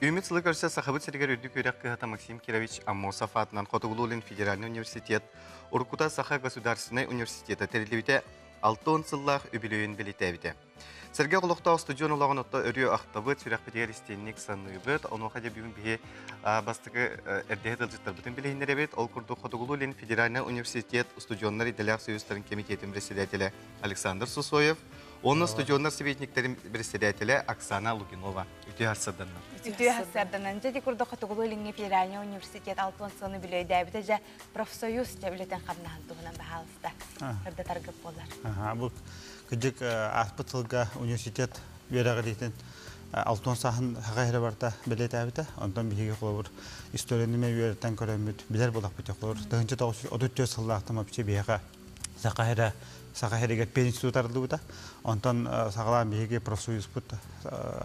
Ümit Сылыкарса сахабыт сиргер үрдік үрәк Максим Кирович Аммосов атынан Хотугулулин Федеральный университет, Уркута Саха Государственный университета терилибите 6 сыллах үбілуін білетәбіде. Сірге құлықта студион олағын отта өрі ақтабыт сүрәк бітер істенік саныбыт, оны қаде бүгін біге бастығы әрдегі дылжыттар бұтын білейіндер әбет, ол күрді Хотугулулин Федеральный университет студионлар иделяқ сөйістерін комитетін председателі Александр Сусоев, onun stüdyonlar sebetniklerin председателі Оксана Лукинова. Үті арсаданнар. Үті арсаданнар. Жеди күрді Хотугулулин Федеральный университет 6 сыны білей дәбіті жа профсоюз жабілетен қабынан туғынан бағалысты. Үрді тарғып болар. Бұл күдік аспытылға университет беріғі дейтін 6 сағын ғайры барда білет әбіті. Ондан бігі қолыр историянымен үйерден көрімет білер болақ біте қолыр. Дығыншы 934 сыллақтым өпше бігі Сақайрегер пенинститутарлы бұда. Онтан сағалан бейге профсоюз бұд.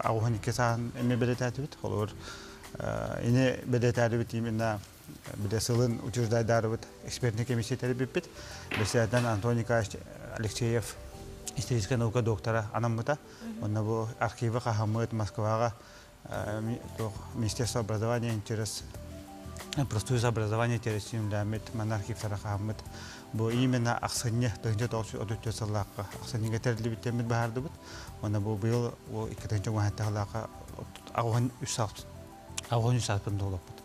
Ағуғанике сағын әме білет әді бұд. Олар ине білет әді бұд. Именно біле сылын учреждайдары бұд. Экспертный комиссиятері бүп бұд. Бесерден Антоний Алексеев, историческая наука доктора анам бұда. Онна бұл архивы қағамыд Москваға Министерство образования через профсоюз образования через симлямет монархивтара қағамыд. Бұл именно ақсанне 1934 сыллаққа ақсаннеге тәрілі біттемет бағарды бұд. Оны бұл бұйыл 2010-ға ағуан үш салтпын толық бұд.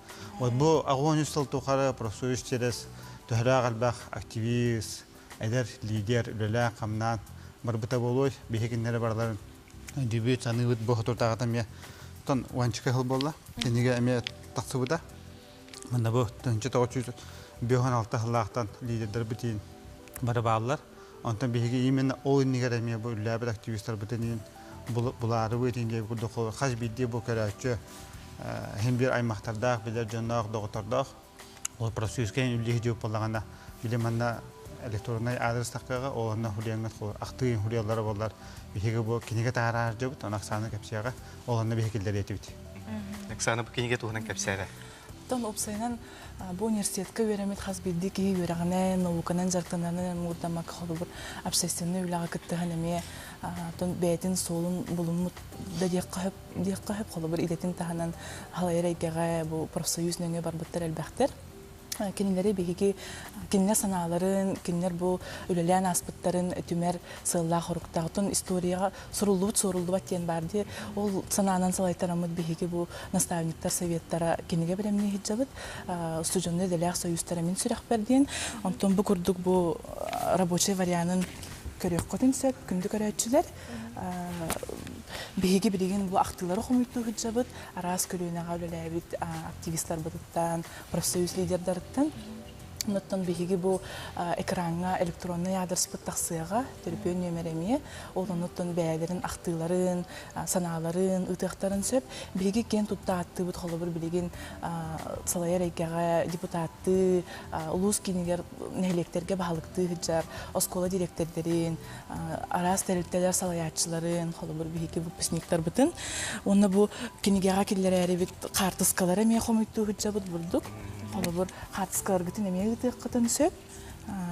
Бұл ағуан үш салт тұқары профсоюз терес түхірі ағалбақ активист, әдер лидер, үлілі қамнан барбыта болуй, бейгенлері барларын дүйбет, саны бұд бұл тұртағатам я тұн уанчықы қыл болла. Тенеге әме тақсы бұда. Мұнда бұл 1916 жыллақтан лидерлер бітейін бары бағылар. Онтан бейге именно ол иннегер әме бұл үләбір активистер бітейін бұлары бөйтейін деп күрді қолы. Қаж бейде бұл көрәтші hem bir aymaqtardaq, bilir jönaq, doğutardaq. Ол профсоюзкен үллеге жауып болағанда білем анда электронный адрес таққаға, оларына хулиянғат қолыр. Ақтығын хулиялары болар. Бейге бұл кенеге тағарар жауып, Оксана кәпсияға оларына бейгелдер еті біті. Оксана бұл кенеге туғынан кәпсияға? Тон опсайнан bu üniversitetke veremet has bildi ki veragane nauka'nın jartınlarının murdama kalıbır obsessionlu ulağa kıttıhan eme ton beytin solun bulunmut da diqqahıp kalıbır iletin tahanan halayra ikağa bu proфсоюз nöne barbıttar elbaqtar. Kendileri belki kendiler sanaların, kendiler bu ölülen aspıtların tümer sığırlığa horuktağı istoriya soruldu diyen vardı. O sananın salaytaramız belki bu nastavnikler, sovyetlara kendiler bilemni hicabıt. Stüdyonda delek soyuztaramin sürek verdiğin. Ondan bu kurduk bu рабочий varianın körüyor kotinsek, gündük öğretçiler. Беги билеген бу актылары хомуйтту хиджабыт, арас көлүнө гаулелебит активисттер бутуттан, профсоюз лидерлерден. Ноттон беги бу экранга электронный адрес бутаксыга телефон нөмереме, олоноттон бәйлерин актыларын, санааларын, ытыктарын сөп, беги кен тутта атты бут холобур билеген салайыр айгага депутатты, улус кинигер нехлектерге баалыкты хиджар, оскола директордерин, арас терилтелер салаячыларын холобур беги бу писниктер бутын. Онна бу кинигега киллер бит картыскалары ме хомуйтту хиджабыт бурдук. Холобур хатскалар гытын эмеге тыккытын сөп,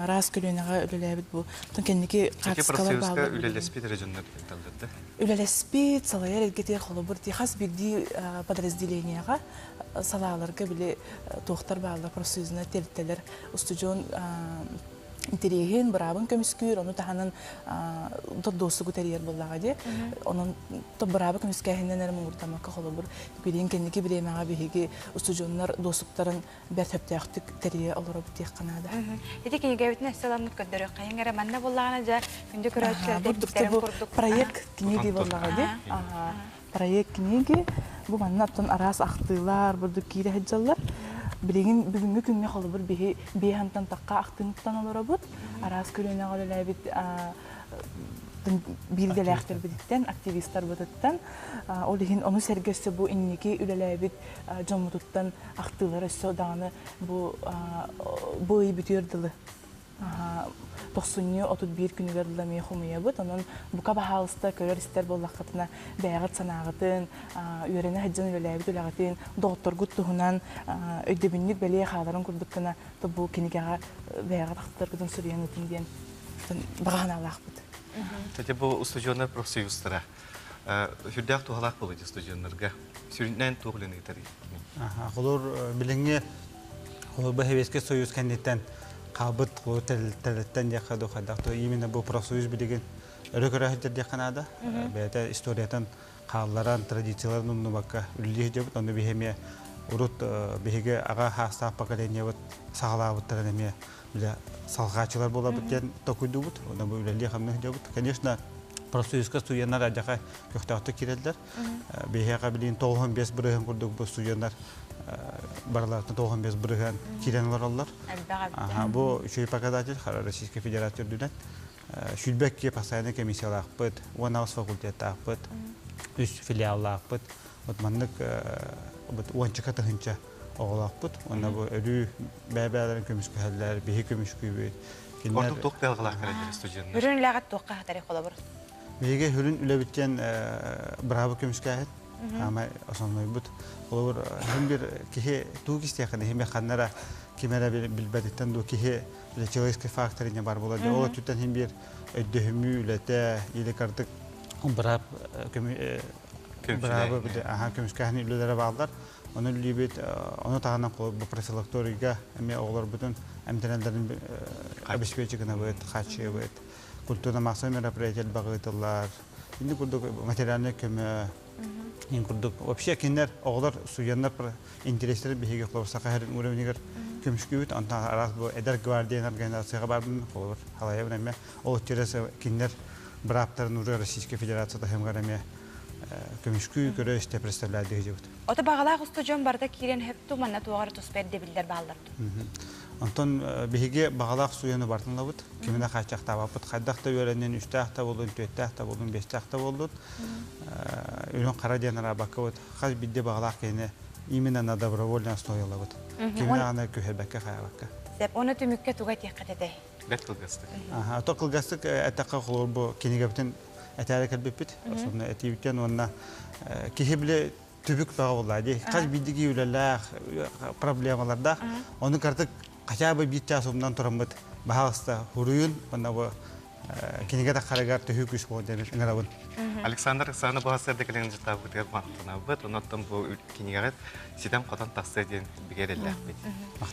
рас көлөнага үлелебит бу. Тон кенники хатскалар баалар. Профсоюзга үлелеспит райондар талдырды. Үлелеспит салайыр элгетер холобур тихас бирди подразделенияга салааларга биле тохтар баалар профсоюзуна телтелер студион интереген брабын көмүскүр, ону таханын достугу терьер боллага де. Онун брабы көмүскәһинен әрем уртамакка холобур. Билин кенники биремага биһиги студионнар достуктарын бер төптәктик терьер алырып тек канада. Эти кенеге битне саламны көдөрө кайыңгара манда боллагана жа күндү көрөчүлөр курдук. Проект книги боллага де. Проект книги бу маннаттан арас актылар, бурду кире хаҗаллар. Билеген бүгүнгү күнгө холобур бейхантан такка актыныктан олоробут, арас көлөнө галелебит билделектер биттен, активисттер бутуттан, олигин ону сергесе бу инники үлелебит жомутуттан актылар өссө даганы бу бый бүтүрдүлү. 91 күнүгөр ме хумуябыт, онун бука бахалыста көрөр истер боллакытына бәягат санагытын, үйрөнө хаджын үлелебит үлегатын, докторгут туһунан өйдөбүннүк беле халарын курдуккана бу кинигага бәягат актыргытын сүрөйөнүтүн диен баганалакпыт. Тете бу студиондар профсоюздара Хүрдәк тухалак булды студентларга. Сүрүннән тугылын итәри. Холор билинге холор Советский Союз кандидаттан кабыт холор телеттен якаду хадакты именно бу профсоюз билеген өрөкөрөһөттөр яканада. Бәтә историятан калларан традицияларын уннубакка үллие жабыт аны бихеме урут биһиге ага хаста поколение вот сагалабыттар эме биле салгачылар була битен токуйдубут аны бу үллие хамны жабыт. Конечно, профсоюзга студенттар ажака көктөктө кирелдер. Биһиге билин 95 бирген курдук бу студенттар барларда 95 бирген киренлер аллар. Бу үчөй показатель Российской Федерации дүнәт. Шүлбәкке постоянный комиссиялар акпыт, Уанавс факультеты акпыт, үс филиаллар акпыт. Вот маннык вот уанчыка тыгынча оголакпыт. Онда бу өрү бәбәләрен көмүскәләр, биһи көмүскүбүт. Ордук тук белгилар керәләр студентлар. Бүрүн лагат тоққа хатары қолабыр. Биһиге хүрүн үләбиттен браво көмүскәһет. Ама основной бут. Олар һәм бер кихе тугис якын һәм ханнара кимәлә билбәдәттән ду кихе человеческий фактор не бар була. Олар түтән һәм бер дөһмү үләтә или картык брав браво биде көмүскәһне үләләре балдар. Оны либет оны тагынан кылып бу профилакторига эме олар бүтән әмтәнәләрен обеспечигенә бит, хачы бит. Культура массовый мероприятия багытылар. Инде курдук материальный көмө ин курдук. Вообще кинер оглар суяннар интереслер биһиге кылырса кайрын уровнегер көмүскүбүт анда арас бу эдер гвардия организацияга бардым кылыр. Халая белән ол тересе кинер браптарын уже Российской Федерацияда һәм гараме көмүскү көрөстө представляет диҗебит. Ота багалак студент барда кирен хепту манна тугар тусперде билдер балларды. Антон биһиге багалак суяны бартынлабыт. Кимине качакта бапыт, кайдакта өрәннән 3 тахта болдун, 4 тахта болдун, 5 тахта болдун. Үлөн кара денара бакыбыт. Хаз бидде багалак кене именно на добровольной основе лабыт. Кимине аны көһәбәккә хаябакка. Сеп оны түмүккә туга тияккәтәдә. Бәткылгасты. Токылгастык әтәккә кылыр бу кинегә битен әтәре кәлбепит. Особенно әтибиттен онна кихебле түбүк багылады. Каз биддеге үләләр проблемаларда оны картык хотя бы бит часымдан турамбыт. Баһаста хуруйун онна бу кинегә дә харагар төһүк үс булды дип Александр Саны баһасында килгән җитап үтәр мактана бит. Оннан бу кинегә сидәм катан тахсы дигән бигәрәләр бит.